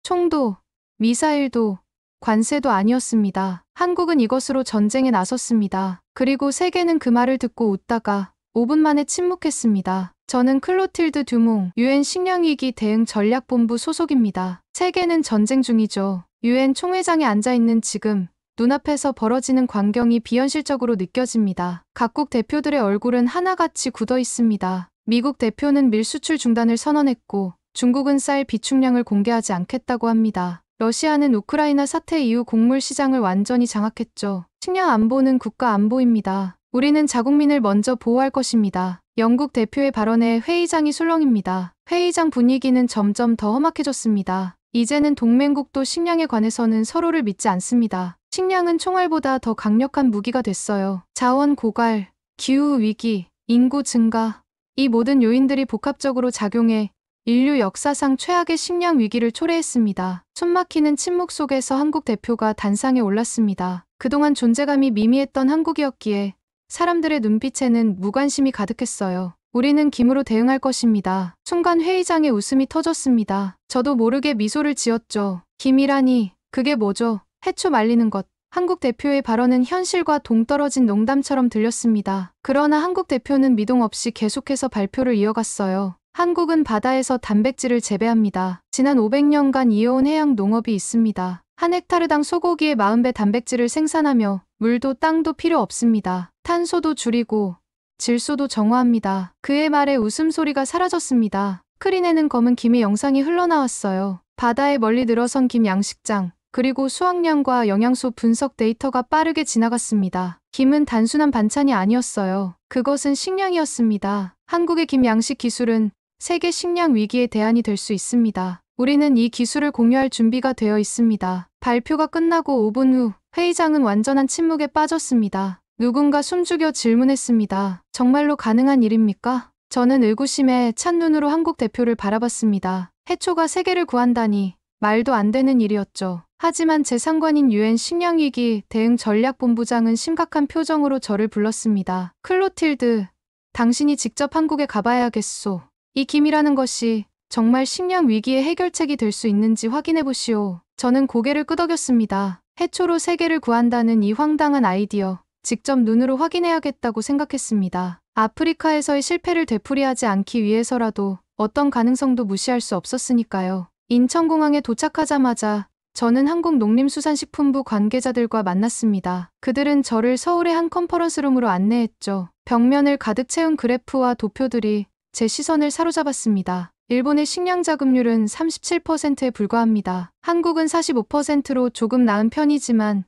총도, 미사일도, 관세도 아니었습니다. 한국은 이것으로 전쟁에 나섰습니다. 그리고 세계는 그 말을 듣고 웃다가 5분 만에 침묵했습니다. 저는 클로틸드 듀몽, 유엔 식량위기 대응 전략본부 소속입니다. 세계는 전쟁 중이죠. 유엔 총회장에 앉아있는 지금 눈앞에서 벌어지는 광경이 비현실적으로 느껴집니다. 각국 대표들의 얼굴은 하나같이 굳어 있습니다. 미국 대표는 밀 수출 중단을 선언했고 중국은 쌀 비축량을 공개하지 않겠다고 합니다. 러시아는 우크라이나 사태 이후 곡물 시장을 완전히 장악했죠. 식량 안보는 국가 안보입니다. 우리는 자국민을 먼저 보호할 것입니다. 영국 대표의 발언에 회의장이 술렁입니다. 회의장 분위기는 점점 더 험악해졌습니다. 이제는 동맹국도 식량에 관해서는 서로를 믿지 않습니다. 식량은 총알보다 더 강력한 무기가 됐어요. 자원 고갈, 기후위기, 인구 증가, 이 모든 요인들이 복합적으로 작용해 인류 역사상 최악의 식량 위기를 초래했습니다. 숨막히는 침묵 속에서 한국 대표가 단상에 올랐습니다. 그동안 존재감이 미미했던 한국이었기에 사람들의 눈빛에는 무관심이 가득했어요. 우리는 김으로 대응할 것입니다. 순간 회의장에 웃음이 터졌습니다. 저도 모르게 미소를 지었죠. 김이라니, 그게 뭐죠? 해초 말리는 것. 한국 대표의 발언은 현실과 동떨어진 농담처럼 들렸습니다. 그러나 한국 대표는 미동 없이 계속해서 발표를 이어갔어요. 한국은 바다에서 단백질을 재배합니다. 지난 500년간 이어온 해양 농업이 있습니다. 한 헥타르당 소고기의 40배 단백질을 생산하며 물도 땅도 필요 없습니다. 탄소도 줄이고 질소도 정화합니다. 그의 말에 웃음소리가 사라졌습니다. 스크린에는 검은 김의 영상이 흘러나왔어요. 바다에 멀리 늘어선 김 양식장, 그리고 수확량과 영양소 분석 데이터가 빠르게 지나갔습니다. 김은 단순한 반찬이 아니었어요. 그것은 식량이었습니다. 한국의 김 양식 기술은 세계 식량 위기의 대안이 될 수 있습니다. 우리는 이 기술을 공유할 준비가 되어 있습니다. 발표가 끝나고 5분 후 회의장은 완전한 침묵에 빠졌습니다. 누군가 숨죽여 질문했습니다. 정말로 가능한 일입니까? 저는 의구심에 찬 눈으로 한국 대표를 바라봤습니다. 해초가 세계를 구한다니 말도 안 되는 일이었죠. 하지만 제 상관인 유엔 식량위기 대응 전략본부장은 심각한 표정으로 저를 불렀습니다. 클로틸드, 당신이 직접 한국에 가봐야겠소. 이 김이라는 것이 정말 식량 위기의 해결책이 될 수 있는지 확인해 보시오. 저는 고개를 끄덕였습니다. 해초로 세계를 구한다는 이 황당한 아이디어, 직접 눈으로 확인해야겠다고 생각했습니다. 아프리카에서의 실패를 되풀이하지 않기 위해서라도 어떤 가능성도 무시할 수 없었으니까요. 인천공항에 도착하자마자 저는 한국농림수산식품부 관계자들과 만났습니다. 그들은 저를 서울의 한 컨퍼런스룸으로 안내했죠. 벽면을 가득 채운 그래프와 도표들이 제 시선을 사로잡았습니다. 일본의 식량 자급률은 37%에 불과합니다. 한국은 45%로 조금 나은 편이지만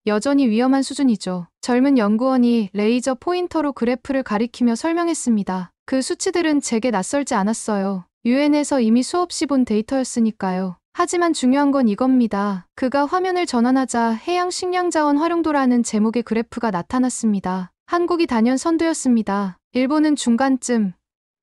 여전히 위험한 수준이죠. 젊은 연구원이 레이저 포인터로 그래프를 가리키며 설명했습니다. 그 수치들은 제게 낯설지 않았어요. 유엔에서 이미 수없이 본 데이터였으니까요. 하지만 중요한 건 이겁니다. 그가 화면을 전환하자 해양 식량 자원 활용도라는 제목의 그래프가 나타났습니다. 한국이 단연 선두였습니다. 일본은 중간쯤,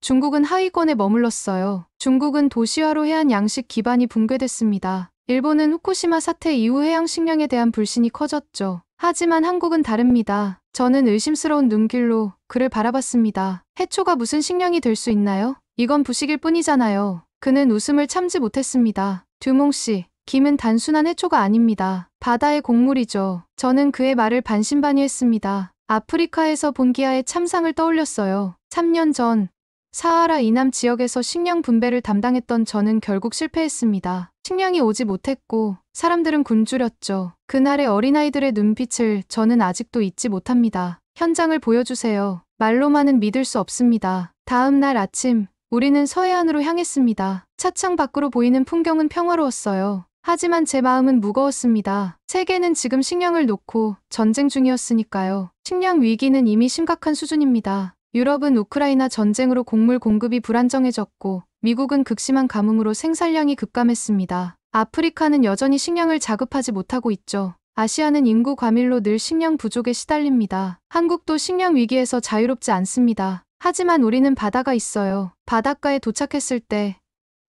중국은 하위권에 머물렀어요. 중국은 도시화로 해안 양식 기반이 붕괴됐습니다. 일본은 후쿠시마 사태 이후 해양 식량에 대한 불신이 커졌죠. 하지만 한국은 다릅니다. 저는 의심스러운 눈길로 그를 바라봤습니다. 해초가 무슨 식량이 될 수 있나요? 이건 부식일 뿐이잖아요. 그는 웃음을 참지 못했습니다. 듀몽 씨, 김은 단순한 해초가 아닙니다. 바다의 곡물이죠. 저는 그의 말을 반신반의했습니다. 아프리카에서 본 기아의 참상을 떠올렸어요. 3년 전 사하라 이남 지역에서 식량 분배를 담당했던 저는 결국 실패했습니다. 식량이 오지 못했고 사람들은 굶주렸죠. 그날의 어린아이들의 눈빛을 저는 아직도 잊지 못합니다. 현장을 보여주세요. 말로만은 믿을 수 없습니다. 다음 날 아침 우리는 서해안으로 향했습니다. 차창 밖으로 보이는 풍경은 평화로웠어요. 하지만 제 마음은 무거웠습니다. 세계는 지금 식량을 놓고 전쟁 중이었으니까요. 식량 위기는 이미 심각한 수준입니다. 유럽은 우크라이나 전쟁으로 곡물 공급이 불안정해졌고 미국은 극심한 가뭄으로 생산량이 급감했습니다. 아프리카는 여전히 식량을 자급하지 못하고 있죠. 아시아는 인구 과밀로 늘 식량 부족에 시달립니다. 한국도 식량 위기에서 자유롭지 않습니다. 하지만 우리는 바다가 있어요. 바닷가에 도착했을 때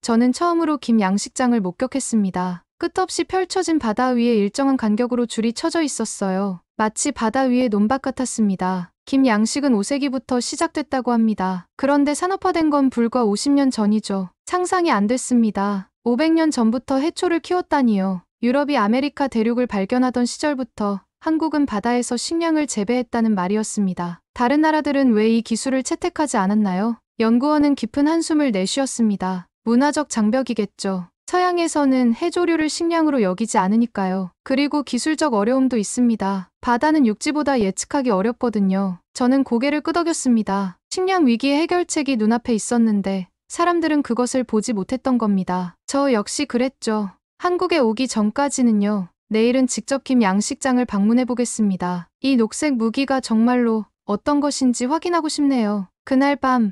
저는 처음으로 김 양식장을 목격했습니다. 끝없이 펼쳐진 바다 위에 일정한 간격으로 줄이 쳐져 있었어요. 마치 바다 위의 논밭 같았습니다. 김 양식은 5세기부터 시작됐다고 합니다. 그런데 산업화된 건 불과 50년 전이죠. 상상이 안 됐습니다. 500년 전부터 해초를 키웠다니요. 유럽이 아메리카 대륙을 발견하던 시절부터 한국은 바다에서 식량을 재배했다는 말이었습니다. 다른 나라들은 왜 이 기술을 채택하지 않았나요? 연구원은 깊은 한숨을 내쉬었습니다. 문화적 장벽이겠죠. 서양에서는 해조류를 식량으로 여기지 않으니까요. 그리고 기술적 어려움도 있습니다. 바다는 육지보다 예측하기 어렵거든요. 저는 고개를 끄덕였습니다. 식량 위기의 해결책이 눈앞에 있었는데 사람들은 그것을 보지 못했던 겁니다. 저 역시 그랬죠. 한국에 오기 전까지는요. 내일은 직접 김 양식장을 방문해 보겠습니다. 이 녹색 무기가 정말로 어떤 것인지 확인하고 싶네요. 그날 밤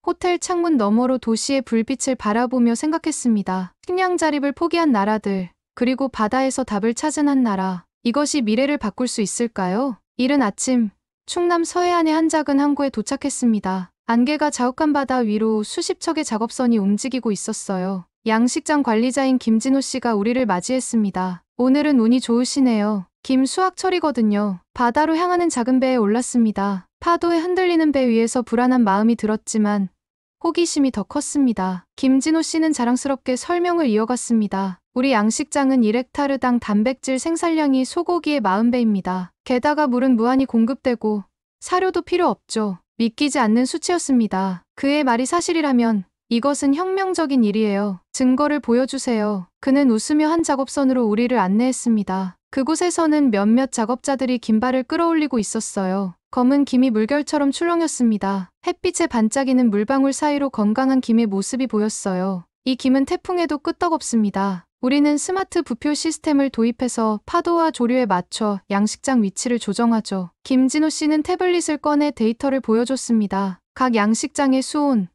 호텔 창문 너머로 도시의 불빛을 바라보며 생각했습니다. 식량 자립을 포기한 나라들, 그리고 바다에서 답을 찾은 한 나라. 이것이 미래를 바꿀 수 있을까요? 이른 아침, 충남 서해안의 한 작은 항구에 도착했습니다. 안개가 자욱한 바다 위로 수십 척의 작업선이 움직이고 있었어요. 양식장 관리자인 김진호 씨가 우리를 맞이했습니다. 오늘은 운이 좋으시네요. 김 수확철이거든요. 바다로 향하는 작은 배에 올랐습니다. 파도에 흔들리는 배 위에서 불안한 마음이 들었지만 호기심이 더 컸습니다. 김진호 씨는 자랑스럽게 설명을 이어갔습니다. 우리 양식장은 1헥타르당 단백질 생산량이 소고기의 40배입니다. 게다가 물은 무한히 공급되고 사료도 필요 없죠. 믿기지 않는 수치였습니다. 그의 말이 사실이라면 이것은 혁명적인 일이에요. 증거를 보여주세요. 그는 웃으며 한 작업선으로 우리를 안내했습니다. 그곳에서는 몇몇 작업자들이 김발을 끌어올리고 있었어요. 검은 김이 물결처럼 출렁였습니다. 햇빛에 반짝이는 물방울 사이로 건강한 김의 모습이 보였어요. 이 김은 태풍에도 끄떡없습니다. 우리는 스마트 부표 시스템을 도입해서 파도와 조류에 맞춰 양식장 위치를 조정하죠. 김진호 씨는 태블릿을 꺼내 데이터를 보여줬습니다. 각 양식장의 수온,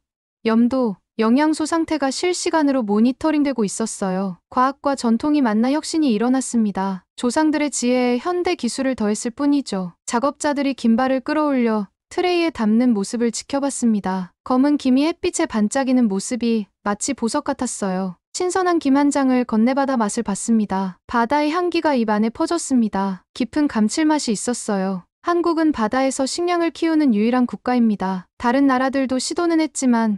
염도, 영양소 상태가 실시간으로 모니터링되고 있었어요. 과학과 전통이 만나 혁신이 일어났습니다. 조상들의 지혜에 현대 기술을 더했을 뿐이죠. 작업자들이 김발을 끌어올려 트레이에 담는 모습을 지켜봤습니다. 검은 김이 햇빛에 반짝이는 모습이 마치 보석 같았어요. 신선한 김 한 장을 건네받아 맛을 봤습니다. 바다의 향기가 입 안에 퍼졌습니다. 깊은 감칠맛이 있었어요. 한국은 바다에서 식량을 키우는 유일한 국가입니다. 다른 나라들도 시도는 했지만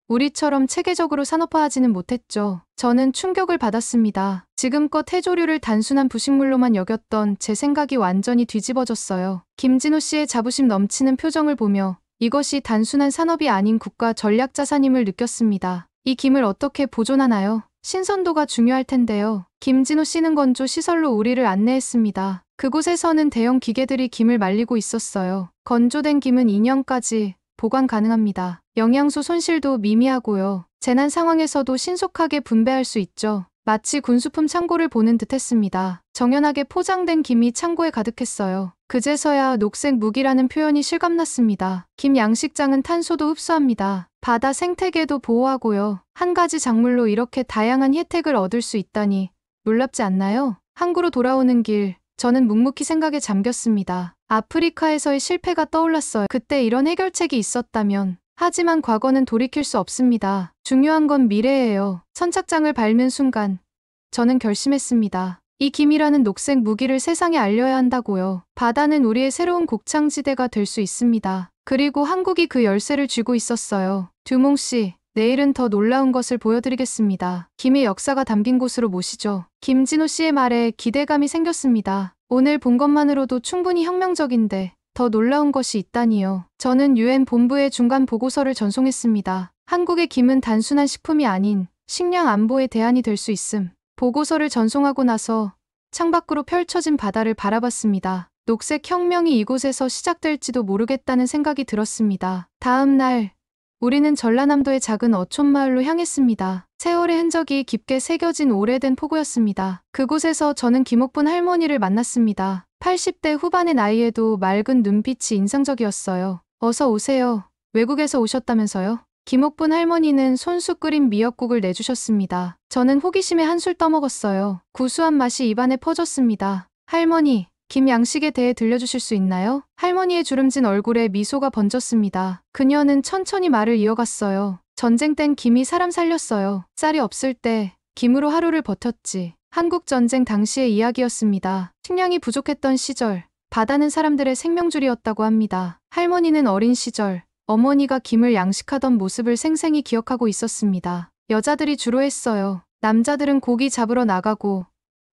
우리처럼 체계적으로 산업화하지는 못했죠. 저는 충격을 받았습니다. 지금껏 해조류를 단순한 부식물로만 여겼던 제 생각이 완전히 뒤집어졌어요. 김진호 씨의 자부심 넘치는 표정을 보며 이것이 단순한 산업이 아닌 국가 전략 자산임을 느꼈습니다. 이 김을 어떻게 보존하나요? 신선도가 중요할 텐데요. 김진호 씨는 건조 시설로 우리를 안내했습니다. 그곳에서는 대형 기계들이 김을 말리고 있었어요. 건조된 김은 2년까지 보관 가능합니다. 영양소 손실도 미미하고요. 재난 상황에서도 신속하게 분배할 수 있죠. 마치 군수품 창고를 보는 듯했습니다. 정연하게 포장된 김이 창고에 가득했어요. 그제서야 녹색 무기라는 표현이 실감났습니다. 김 양식장은 탄소도 흡수합니다. 바다 생태계도 보호하고요. 한 가지 작물로 이렇게 다양한 혜택을 얻을 수 있다니 놀랍지 않나요? 항구로 돌아오는 길, 저는 묵묵히 생각에 잠겼습니다. 아프리카에서의 실패가 떠올랐어요. 그때 이런 해결책이 있었다면. 하지만 과거는 돌이킬 수 없습니다. 중요한 건 미래예요. 선착장을 밟는 순간 저는 결심했습니다. 이 김이라는 녹색 무기를 세상에 알려야 한다고요. 바다는 우리의 새로운 곡창지대가 될 수 있습니다. 그리고 한국이 그 열쇠를 쥐고 있었어요. 듀몽 씨, 내일은 더 놀라운 것을 보여드리겠습니다. 김의 역사가 담긴 곳으로 모시죠. 김진호 씨의 말에 기대감이 생겼습니다. 오늘 본 것만으로도 충분히 혁명적인데 더 놀라운 것이 있다니요. 저는 유엔 본부에 중간 보고서를 전송했습니다. 한국의 김은 단순한 식품이 아닌 식량 안보의 대안이 될 수 있음. 보고서를 전송하고 나서 창밖으로 펼쳐진 바다를 바라봤습니다. 녹색 혁명이 이곳에서 시작될지도 모르겠다는 생각이 들었습니다. 다음 날 우리는 전라남도의 작은 어촌마을로 향했습니다. 세월의 흔적이 깊게 새겨진 오래된 포구였습니다. 그곳에서 저는 김옥분 할머니를 만났습니다. 80대 후반의 나이에도 맑은 눈빛이 인상적이었어요. 어서 오세요. 외국에서 오셨다면서요? 김옥분 할머니는 손수 끓인 미역국을 내주셨습니다. 저는 호기심에 한술 떠먹었어요. 구수한 맛이 입안에 퍼졌습니다. 할머니, 김 양식에 대해 들려주실 수 있나요? 할머니의 주름진 얼굴에 미소가 번졌습니다. 그녀는 천천히 말을 이어갔어요. 전쟁 땐 김이 사람 살렸어요. 쌀이 없을 때 김으로 하루를 버텼지. 한국 전쟁 당시의 이야기였습니다. 식량이 부족했던 시절, 바다는 사람들의 생명줄이었다고 합니다. 할머니는 어린 시절, 어머니가 김을 양식하던 모습을 생생히 기억하고 있었습니다. 여자들이 주로 했어요. 남자들은 고기 잡으러 나가고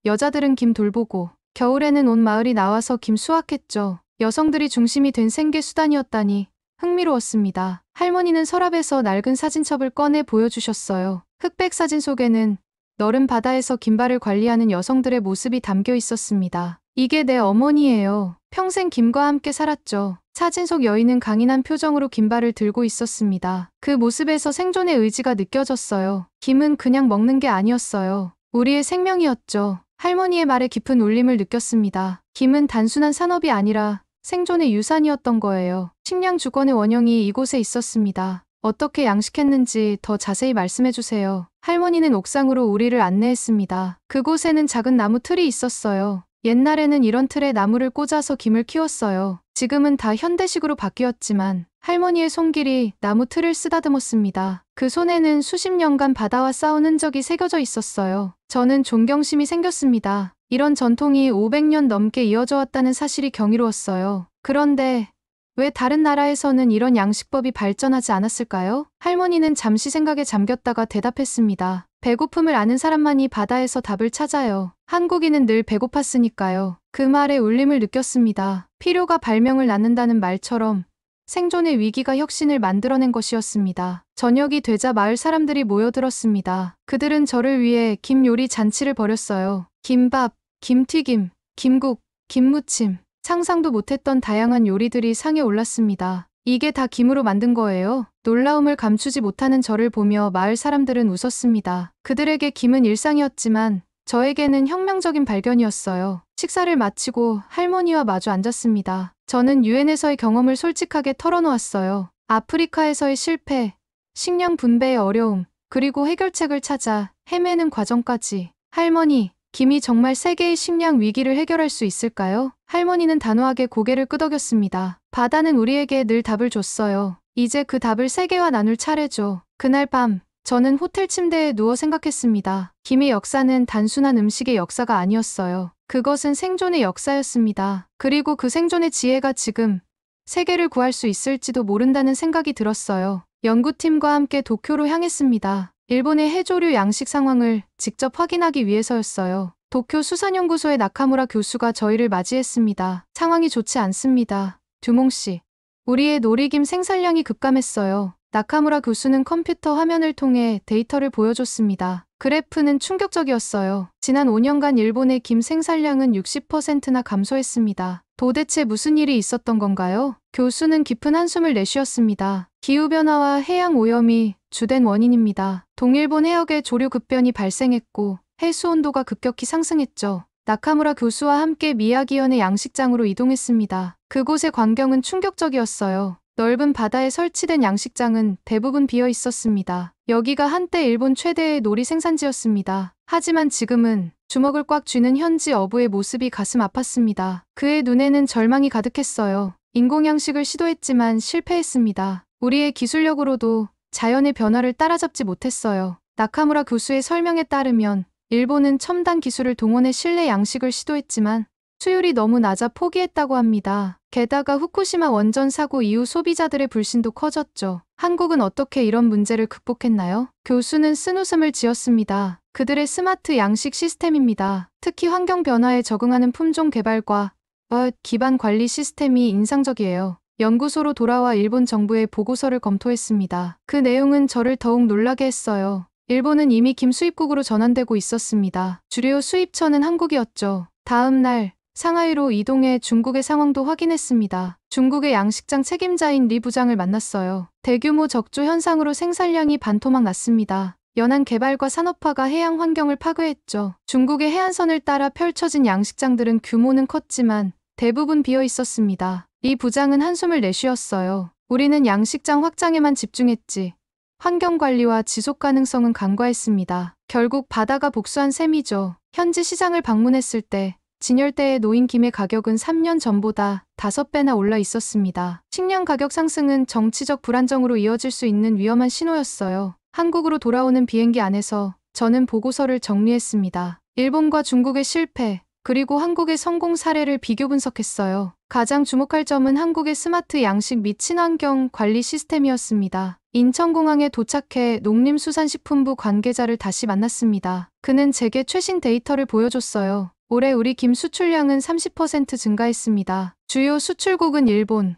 여자들은 김 돌보고 겨울에는 온 마을이 나와서 김 수확했죠. 여성들이 중심이 된 생계 수단이었다니 흥미로웠습니다. 할머니는 서랍에서 낡은 사진첩을 꺼내 보여주셨어요. 흑백 사진 속에는 너른 바다에서 김발을 관리하는 여성들의 모습이 담겨 있었습니다. 이게 내 어머니예요. 평생 김과 함께 살았죠. 사진 속 여인은 강인한 표정으로 김발을 들고 있었습니다. 그 모습에서 생존의 의지가 느껴졌어요. 김은 그냥 먹는 게 아니었어요. 우리의 생명이었죠. 할머니의 말에 깊은 울림을 느꼈습니다. 김은 단순한 산업이 아니라 생존의 유산이었던 거예요. 식량 주권의 원형이 이곳에 있었습니다. 어떻게 양식했는지 더 자세히 말씀해 주세요. 할머니는 옥상으로 우리를 안내했습니다. 그곳에는 작은 나무 틀이 있었어요. 옛날에는 이런 틀에 나무를 꽂아서 김을 키웠어요. 지금은 다 현대식으로 바뀌었지만 할머니의 손길이 나무 틀을 쓰다듬었습니다. 그 손에는 수십 년간 바다와 싸운 흔적이 새겨져 있었어요. 저는 존경심이 생겼습니다. 이런 전통이 500년 넘게 이어져 왔다는 사실이 경이로웠어요. 그런데 왜 다른 나라에서는 이런 양식법이 발전하지 않았을까요? 할머니는 잠시 생각에 잠겼다가 대답했습니다. 배고픔을 아는 사람만이 바다에서 답을 찾아요. 한국인은 늘 배고팠으니까요. 그 말에 울림을 느꼈습니다. 필요가 발명을 낳는다는 말처럼 생존의 위기가 혁신을 만들어낸 것이었습니다. 저녁이 되자 마을 사람들이 모여들었습니다. 그들은 저를 위해 김 요리 잔치를 벌였어요. 김밥, 김튀김, 김국, 김무침, 상상도 못했던 다양한 요리들이 상에 올랐습니다. 이게 다 김으로 만든 거예요? 놀라움을 감추지 못하는 저를 보며 마을 사람들은 웃었습니다. 그들에게 김은 일상이었지만 저에게는 혁명적인 발견이었어요. 식사를 마치고 할머니와 마주 앉았습니다. 저는 유엔에서의 경험을 솔직하게 털어놓았어요. 아프리카에서의 실패, 식량 분배의 어려움, 그리고 해결책을 찾아 헤매는 과정까지. 할머니, 김이 정말 세계의 식량 위기를 해결할 수 있을까요? 할머니는 단호하게 고개를 끄덕였습니다. 바다는 우리에게 늘 답을 줬어요. 이제 그 답을 세계와 나눌 차례죠. 그날 밤, 저는 호텔 침대에 누워 생각했습니다. 김의 역사는 단순한 음식의 역사가 아니었어요. 그것은 생존의 역사였습니다. 그리고 그 생존의 지혜가 지금 세계를 구할 수 있을지도 모른다는 생각이 들었어요. 연구팀과 함께 도쿄로 향했습니다. 일본의 해조류 양식 상황을 직접 확인하기 위해서였어요. 도쿄 수산연구소의 나카무라 교수가 저희를 맞이했습니다. 상황이 좋지 않습니다. 듀몽 씨. 우리의 놀이김 생산량이 급감했어요. 나카무라 교수는 컴퓨터 화면을 통해 데이터를 보여줬습니다. 그래프는 충격적이었어요. 지난 5년간 일본의 김 생산량은 60%나 감소했습니다. 도대체 무슨 일이 있었던 건가요? 교수는 깊은 한숨을 내쉬었습니다. 기후변화와 해양 오염이 주된 원인입니다. 동일본 해역에 조류 급변이 발생했고 해수 온도가 급격히 상승했죠. 나카무라 교수와 함께 미야기현의 양식장으로 이동했습니다. 그곳의 광경은 충격적이었어요. 넓은 바다에 설치된 양식장은 대부분 비어 있었습니다. 여기가 한때 일본 최대의 놀이 생산지였습니다. 하지만 지금은 주먹을 꽉 쥐는 현지 어부의 모습이 가슴 아팠습니다. 그의 눈에는 절망이 가득했어요. 인공양식을 시도했지만 실패했습니다. 우리의 기술력으로도 자연의 변화를 따라잡지 못했어요. 나카무라 교수의 설명에 따르면 일본은 첨단 기술을 동원해 실내 양식을 시도했지만 수율이 너무 낮아 포기했다고 합니다. 게다가 후쿠시마 원전 사고 이후 소비자들의 불신도 커졌죠. 한국은 어떻게 이런 문제를 극복했나요? 교수는 쓴웃음을 지었습니다. 그들의 스마트 양식 시스템입니다. 특히 환경 변화에 적응하는 품종 개발과 기반 관리 시스템이 인상적이에요. 연구소로 돌아와 일본 정부의 보고서를 검토했습니다. 그 내용은 저를 더욱 놀라게 했어요. 일본은 이미 김 수입국으로 전환되고 있었습니다. 주요 수입처는 한국이었죠. 다음 날 상하이로 이동해 중국의 상황도 확인했습니다. 중국의 양식장 책임자인 리 부장을 만났어요. 대규모 적조 현상으로 생산량이 반토막 났습니다. 연안 개발과 산업화가 해양 환경을 파괴했죠. 중국의 해안선을 따라 펼쳐진 양식장들은 규모는 컸지만 대부분 비어 있었습니다. 리 부장은 한숨을 내쉬었어요. 우리는 양식장 확장에만 집중했지. 환경관리와 지속가능성은 간과했습니다. 결국 바다가 복수한 셈이죠. 현지 시장을 방문했을 때 진열대에 놓인 김의 가격은 3년 전보다 5배나 올라 있었습니다. 식량 가격 상승은 정치적 불안정으로 이어질 수 있는 위험한 신호였어요. 한국으로 돌아오는 비행기 안에서 저는 보고서를 정리했습니다. 일본과 중국의 실패, 그리고 한국의 성공 사례를 비교 분석했어요. 가장 주목할 점은 한국의 스마트 양식 및 친환경 관리 시스템이었습니다. 인천공항에 도착해 농림수산식품부 관계자를 다시 만났습니다. 그는 제게 최신 데이터를 보여줬어요. 올해 우리 김 수출량은 30% 증가했습니다. 주요 수출국은 일본,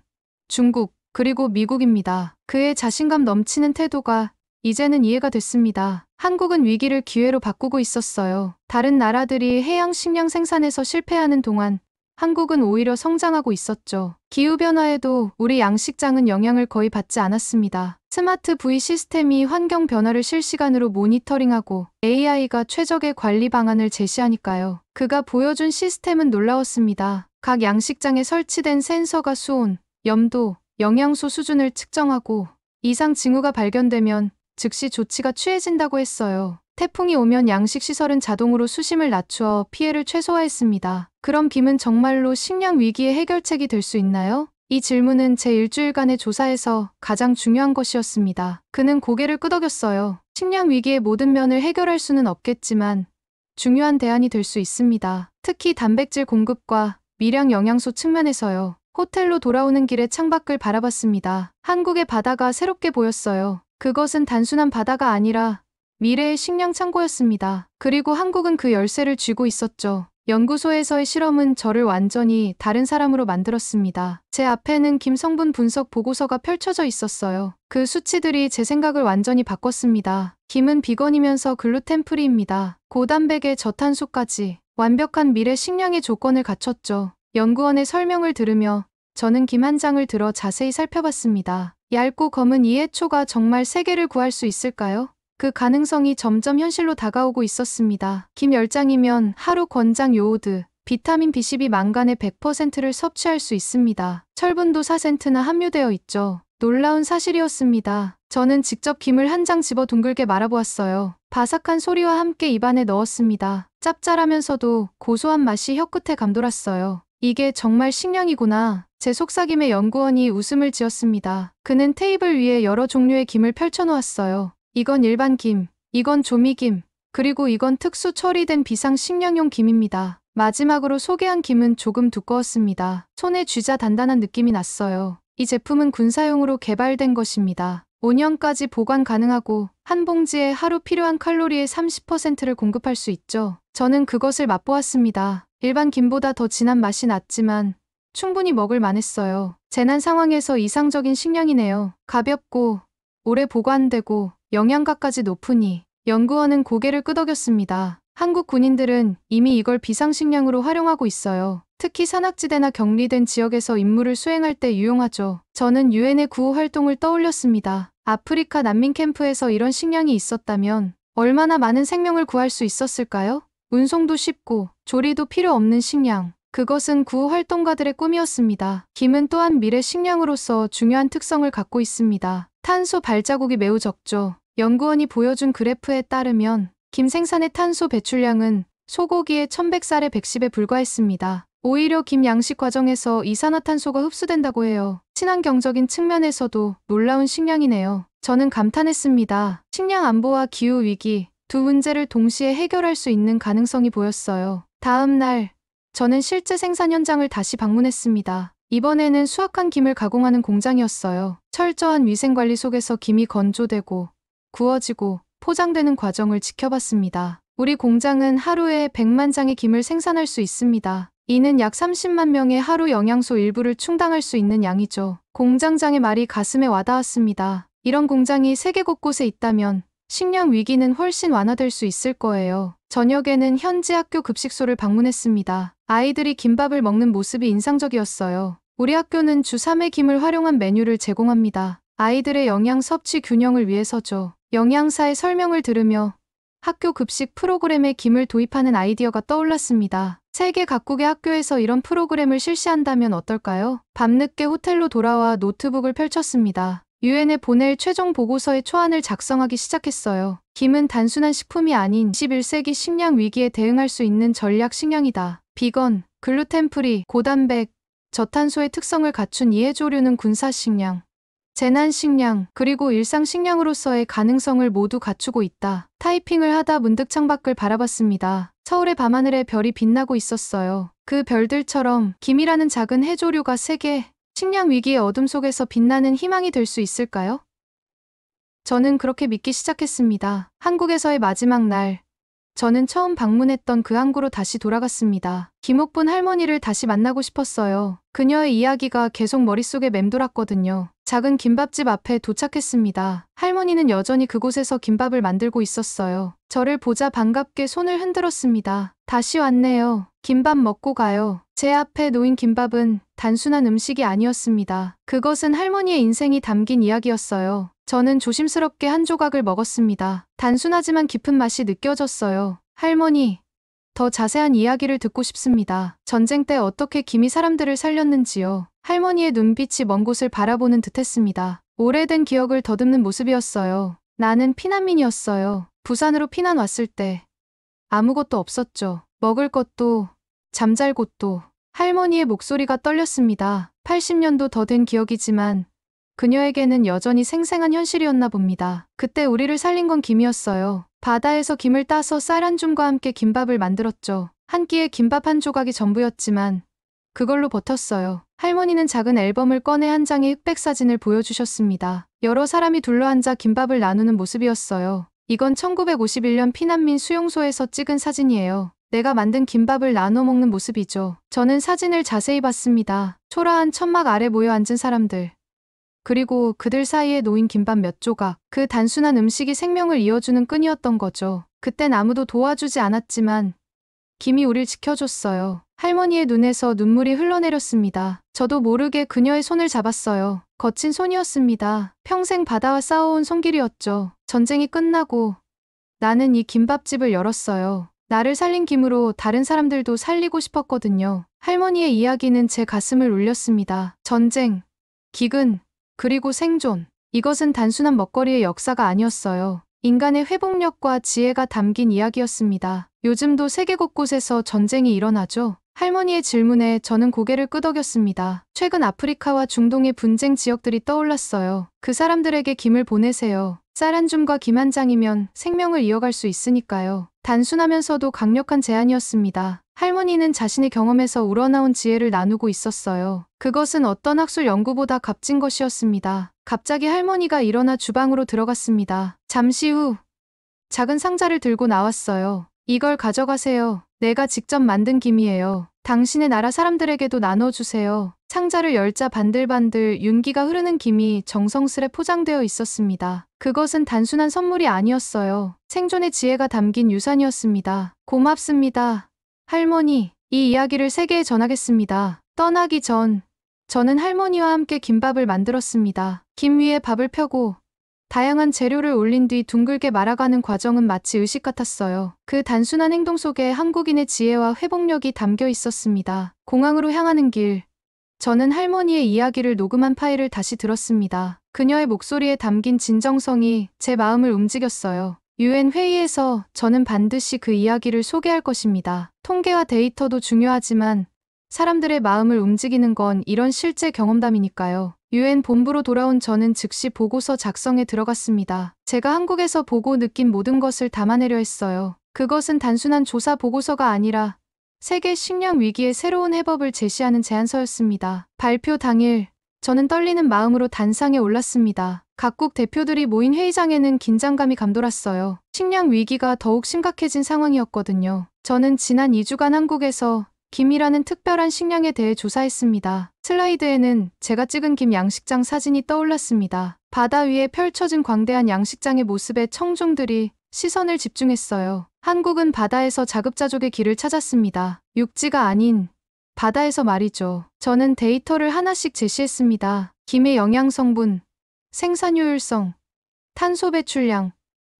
중국, 그리고 미국입니다. 그의 자신감 넘치는 태도가 이제는 이해가 됐습니다. 한국은 위기를 기회로 바꾸고 있었어요. 다른 나라들이 해양 식량 생산에서 실패하는 동안 한국은 오히려 성장하고 있었죠. 기후변화에도 우리 양식장은 영향을 거의 받지 않았습니다. 스마트 V 시스템이 환경 변화를 실시간으로 모니터링하고 AI가 최적의 관리 방안을 제시하니까요. 그가 보여준 시스템은 놀라웠습니다. 각 양식장에 설치된 센서가 수온, 염도, 영양소 수준을 측정하고 이상 징후가 발견되면 즉시 조치가 취해진다고 했어요. 태풍이 오면 양식시설은 자동으로 수심을 낮추어 피해를 최소화했습니다. 그럼 김은 정말로 식량 위기의 해결책이 될 수 있나요? 이 질문은 제 일주일간의 조사에서 가장 중요한 것이었습니다. 그는 고개를 끄덕였어요. 식량 위기의 모든 면을 해결할 수는 없겠지만 중요한 대안이 될 수 있습니다. 특히 단백질 공급과 미량 영양소 측면에서요. 호텔로 돌아오는 길에 창밖을 바라봤습니다. 한국의 바다가 새롭게 보였어요. 그것은 단순한 바다가 아니라 미래의 식량 창고였습니다. 그리고 한국은 그 열쇠를 쥐고 있었죠. 연구소에서의 실험은 저를 완전히 다른 사람으로 만들었습니다. 제 앞에는 김 성분 분석 보고서가 펼쳐져 있었어요. 그 수치들이 제 생각을 완전히 바꿨습니다. 김은 비건이면서 글루텐 프리입니다. 고단백에 저탄소까지 완벽한 미래 식량의 조건을 갖췄죠. 연구원의 설명을 들으며 저는 김 한 장을 들어 자세히 살펴봤습니다. 얇고 검은 이 해초가 정말 세계를 구할 수 있을까요? 그 가능성이 점점 현실로 다가오고 있었습니다. 김 10장이면 하루 권장 요오드, 비타민 B12 망간의 100%를 섭취할 수 있습니다. 철분도 4센트나 함유되어 있죠. 놀라운 사실이었습니다. 저는 직접 김을 한 장 집어 둥글게 말아보았어요. 바삭한 소리와 함께 입안에 넣었습니다. 짭짤하면서도 고소한 맛이 혀끝에 감돌았어요. 이게 정말 식량이구나. 제 속삭임에 연구원이 웃음을 지었습니다. 그는 테이블 위에 여러 종류의 김을 펼쳐놓았어요. 이건 일반 김, 이건 조미김, 그리고 이건 특수 처리된 비상식량용 김입니다. 마지막으로 소개한 김은 조금 두꺼웠습니다. 손에 쥐자 단단한 느낌이 났어요. 이 제품은 군사용으로 개발된 것입니다. 5년까지 보관 가능하고 한 봉지에 하루 필요한 칼로리의 30%를 공급할 수 있죠. 저는 그것을 맛보았습니다. 일반 김보다 더 진한 맛이 났지만 충분히 먹을 만했어요. 재난 상황에서 이상적인 식량이네요. 가볍고 오래 보관되고 영양가까지 높으니. 연구원은 고개를 끄덕였습니다. 한국 군인들은 이미 이걸 비상식량으로 활용하고 있어요. 특히 산악지대나 격리된 지역에서 임무를 수행할 때 유용하죠. 저는 유엔의 구호 활동을 떠올렸습니다. 아프리카 난민 캠프에서 이런 식량이 있었다면 얼마나 많은 생명을 구할 수 있었을까요? 운송도 쉽고 조리도 필요 없는 식량. 그것은 구호 활동가들의 꿈이었습니다. 김은 또한 미래 식량으로서 중요한 특성을 갖고 있습니다. 탄소 발자국이 매우 적죠. 연구원이 보여준 그래프에 따르면 김 생산의 탄소 배출량은 소고기의 1100쌀의 110에 불과했습니다. 오히려 김 양식 과정에서 이산화탄소가 흡수된다고 해요. 친환경적인 측면에서도 놀라운 식량이네요. 저는 감탄했습니다. 식량 안보와 기후 위기 두 문제를 동시에 해결할 수 있는 가능성이 보였어요. 다음 날 저는 실제 생산 현장을 다시 방문했습니다. 이번에는 수확한 김을 가공하는 공장이었어요. 철저한 위생관리 속에서 김이 건조되고 구워지고 포장되는 과정을 지켜봤습니다. 우리 공장은 하루에 100만 장의 김을 생산할 수 있습니다. 이는 약 30만 명의 하루 영양소 일부를 충당할 수 있는 양이죠. 공장장의 말이 가슴에 와닿았습니다. 이런 공장이 세계 곳곳에 있다면 식량 위기는 훨씬 완화될 수 있을 거예요. 저녁에는 현지 학교 급식소를 방문했습니다. 아이들이 김밥을 먹는 모습이 인상적이었어요. 우리 학교는 주 3회 김을 활용한 메뉴를 제공합니다. 아이들의 영양 섭취 균형을 위해서죠. 영양사의 설명을 들으며 학교 급식 프로그램에 김을 도입하는 아이디어가 떠올랐습니다. 세계 각국의 학교에서 이런 프로그램을 실시한다면 어떨까요? 밤늦게 호텔로 돌아와 노트북을 펼쳤습니다. 유엔에 보낼 최종 보고서의 초안을 작성하기 시작했어요. 김은 단순한 식품이 아닌 21세기 식량 위기에 대응할 수 있는 전략 식량이다. 비건, 글루텐 프리, 고단백, 저탄소의 특성을 갖춘 이 해조류는 군사 식량, 재난 식량, 그리고 일상 식량으로서의 가능성을 모두 갖추고 있다. 타이핑을 하다 문득 창밖을 바라봤습니다. 서울의 밤하늘에 별이 빛나고 있었어요. 그 별들처럼 김이라는 작은 해조류가 세계 식량 위기의 어둠 속에서 빛나는 희망이 될 수 있을까요? 저는 그렇게 믿기 시작했습니다. 한국에서의 마지막 날, 저는 처음 방문했던 그 항구로 다시 돌아갔습니다. 김옥분 할머니를 다시 만나고 싶었어요. 그녀의 이야기가 계속 머릿속에 맴돌았거든요. 작은 김밥집 앞에 도착했습니다. 할머니는 여전히 그곳에서 김밥을 만들고 있었어요. 저를 보자 반갑게 손을 흔들었습니다. 다시 왔네요. 김밥 먹고 가요. 제 앞에 놓인 김밥은 단순한 음식이 아니었습니다. 그것은 할머니의 인생이 담긴 이야기였어요. 저는 조심스럽게 한 조각을 먹었습니다. 단순하지만 깊은 맛이 느껴졌어요. 할머니, 더 자세한 이야기를 듣고 싶습니다. 전쟁 때 어떻게 김이 사람들을 살렸는지요. 할머니의 눈빛이 먼 곳을 바라보는 듯했습니다. 오래된 기억을 더듬는 모습이었어요. 나는 피난민이었어요. 부산으로 피난 왔을 때 아무것도 없었죠. 먹을 것도, 잠잘 곳도. 할머니의 목소리가 떨렸습니다. 80년도 더 된 기억이지만 그녀에게는 여전히 생생한 현실이었나 봅니다. 그때 우리를 살린 건 김이었어요. 바다에서 김을 따서 쌀 한 줌과 함께 김밥을 만들었죠. 한 끼에 김밥 한 조각이 전부였지만 그걸로 버텼어요. 할머니는 작은 앨범을 꺼내 한 장의 흑백 사진을 보여주셨습니다. 여러 사람이 둘러앉아 김밥을 나누는 모습이었어요. 이건 1951년 피난민 수용소에서 찍은 사진이에요. 내가 만든 김밥을 나눠 먹는 모습이죠. 저는 사진을 자세히 봤습니다. 초라한 천막 아래 모여 앉은 사람들. 그리고 그들 사이에 놓인 김밥 몇 조각. 그 단순한 음식이 생명을 이어주는 끈이었던 거죠. 그땐 아무도 도와주지 않았지만 김이 우릴 지켜줬어요. 할머니의 눈에서 눈물이 흘러내렸습니다. 저도 모르게 그녀의 손을 잡았어요. 거친 손이었습니다. 평생 바다와 싸워온 손길이었죠. 전쟁이 끝나고 나는 이 김밥집을 열었어요. 나를 살린 김으로 다른 사람들도 살리고 싶었거든요. 할머니의 이야기는 제 가슴을 울렸습니다. 전쟁, 기근, 그리고 생존. 이것은 단순한 먹거리의 역사가 아니었어요. 인간의 회복력과 지혜가 담긴 이야기였습니다. 요즘도 세계 곳곳에서 전쟁이 일어나죠? 할머니의 질문에 저는 고개를 끄덕였습니다. 최근 아프리카와 중동의 분쟁 지역들이 떠올랐어요. 그 사람들에게 김을 보내세요. 쌀 한 줌과 김 한 장이면 생명을 이어갈 수 있으니까요. 단순하면서도 강력한 제안이었습니다. 할머니는 자신의 경험에서 우러나온 지혜를 나누고 있었어요. 그것은 어떤 학술 연구보다 값진 것이었습니다. 갑자기 할머니가 일어나 주방으로 들어갔습니다. 잠시 후 작은 상자를 들고 나왔어요. 이걸 가져가세요. 내가 직접 만든 김이에요. 당신의 나라 사람들에게도 나눠주세요. 상자를 열자 반들반들 윤기가 흐르는 김이 정성스레 포장되어 있었습니다. 그것은 단순한 선물이 아니었어요. 생존의 지혜가 담긴 유산이었습니다. 고맙습니다. 할머니, 이 이야기를 세계에 전하겠습니다. 떠나기 전, 저는 할머니와 함께 김밥을 만들었습니다. 김 위에 밥을 펴고 다양한 재료를 올린 뒤 둥글게 말아가는 과정은 마치 의식 같았어요. 그 단순한 행동 속에 한국인의 지혜와 회복력이 담겨 있었습니다. 공항으로 향하는 길, 저는 할머니의 이야기를 녹음한 파일을 다시 들었습니다. 그녀의 목소리에 담긴 진정성이 제 마음을 움직였어요. UN 회의에서 저는 반드시 그 이야기를 소개할 것입니다. 통계와 데이터도 중요하지만 사람들의 마음을 움직이는 건 이런 실제 경험담이니까요. UN 본부로 돌아온 저는 즉시 보고서 작성에 들어갔습니다. 제가 한국에서 보고 느낀 모든 것을 담아내려 했어요. 그것은 단순한 조사 보고서가 아니라 세계 식량 위기의 새로운 해법을 제시하는 제안서였습니다. 발표 당일, 저는 떨리는 마음으로 단상에 올랐습니다. 각국 대표들이 모인 회의장에는 긴장감이 감돌았어요. 식량 위기가 더욱 심각해진 상황이었거든요. 저는 지난 2주간 한국에서 김이라는 특별한 식량에 대해 조사했습니다. 슬라이드에는 제가 찍은 김 양식장 사진이 떠올랐습니다. 바다 위에 펼쳐진 광대한 양식장의 모습에 청중들이 시선을 집중했어요. 한국은 바다에서 자급자족의 길을 찾았습니다. 육지가 아닌 바다에서 말이죠. 저는 데이터를 하나씩 제시했습니다. 김의 영양 성분, 생산 효율성, 탄소 배출량,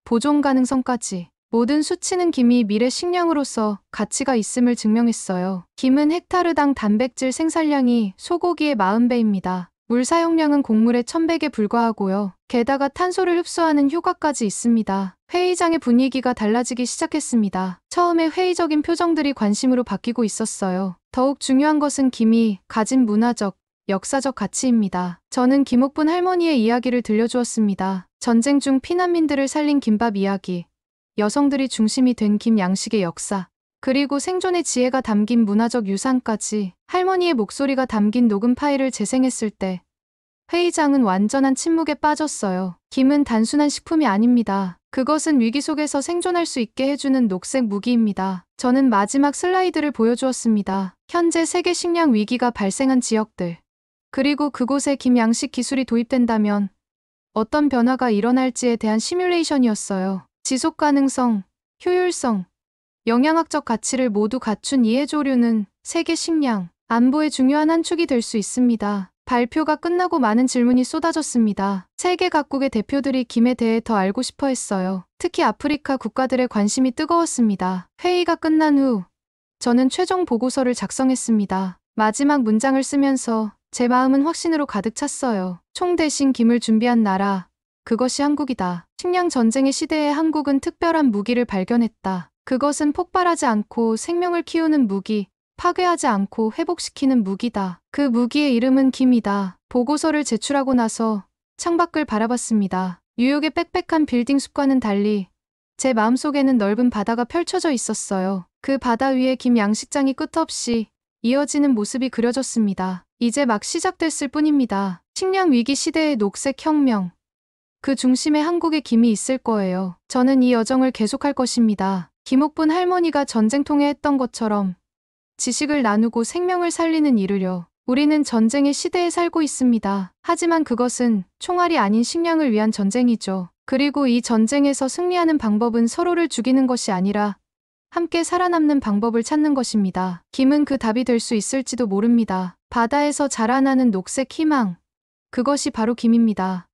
보존 가능성까지. 모든 수치는 김이 미래 식량으로서 가치가 있음을 증명했어요. 김은 헥타르당 단백질 생산량이 소고기의 40배입니다. 물 사용량은 곡물의 1000배에 불과하고요. 게다가 탄소를 흡수하는 효과까지 있습니다. 회의장의 분위기가 달라지기 시작했습니다. 처음에 회의적인 표정들이 관심으로 바뀌고 있었어요. 더욱 중요한 것은 김이 가진 문화적, 역사적 가치입니다. 저는 김옥분 할머니의 이야기를 들려주었습니다. 전쟁 중 피난민들을 살린 김밥 이야기, 여성들이 중심이 된 김양식의 역사, 그리고 생존의 지혜가 담긴 문화적 유산까지. 할머니의 목소리가 담긴 녹음 파일을 재생했을 때 회의장은 완전한 침묵에 빠졌어요. 김은 단순한 식품이 아닙니다. 그것은 위기 속에서 생존할 수 있게 해주는 녹색 무기입니다. 저는 마지막 슬라이드를 보여주었습니다. 현재 세계 식량 위기가 발생한 지역들, 그리고 그곳에 김양식 기술이 도입된다면 어떤 변화가 일어날지에 대한 시뮬레이션이었어요. 지속 가능성, 효율성, 영양학적 가치를 모두 갖춘 이해조류는 세계 식량 안보의 중요한 한 축이 될 수 있습니다. 발표가 끝나고 많은 질문이 쏟아졌습니다. 세계 각국의 대표들이 김에 대해 더 알고 싶어 했어요. 특히 아프리카 국가들의 관심이 뜨거웠습니다. 회의가 끝난 후 저는 최종 보고서를 작성했습니다. 마지막 문장을 쓰면서 제 마음은 확신으로 가득 찼어요. 총 대신 김을 준비한 나라, 그것이 한국이다. 식량 전쟁의 시대에 한국은 특별한 무기를 발견했다. 그것은 폭발하지 않고 생명을 키우는 무기, 파괴하지 않고 회복시키는 무기다. 그 무기의 이름은 김이다. 보고서를 제출하고 나서 창밖을 바라봤습니다. 뉴욕의 빽빽한 빌딩 숲과는 달리 제 마음속에는 넓은 바다가 펼쳐져 있었어요. 그 바다 위에 김 양식장이 끝없이 이어지는 모습이 그려졌습니다. 이제 막 시작됐을 뿐입니다. 식량 위기 시대의 녹색 혁명. 그 중심에 한국의 김이 있을 거예요. 저는 이 여정을 계속할 것입니다. 김옥분 할머니가 전쟁통에 했던 것처럼 지식을 나누고 생명을 살리는 일을요. 우리는 전쟁의 시대에 살고 있습니다. 하지만 그것은 총알이 아닌 식량을 위한 전쟁이죠. 그리고 이 전쟁에서 승리하는 방법은 서로를 죽이는 것이 아니라 함께 살아남는 방법을 찾는 것입니다. 김은 그 답이 될 수 있을지도 모릅니다. 바다에서 자라나는 녹색 희망. 그것이 바로 김입니다.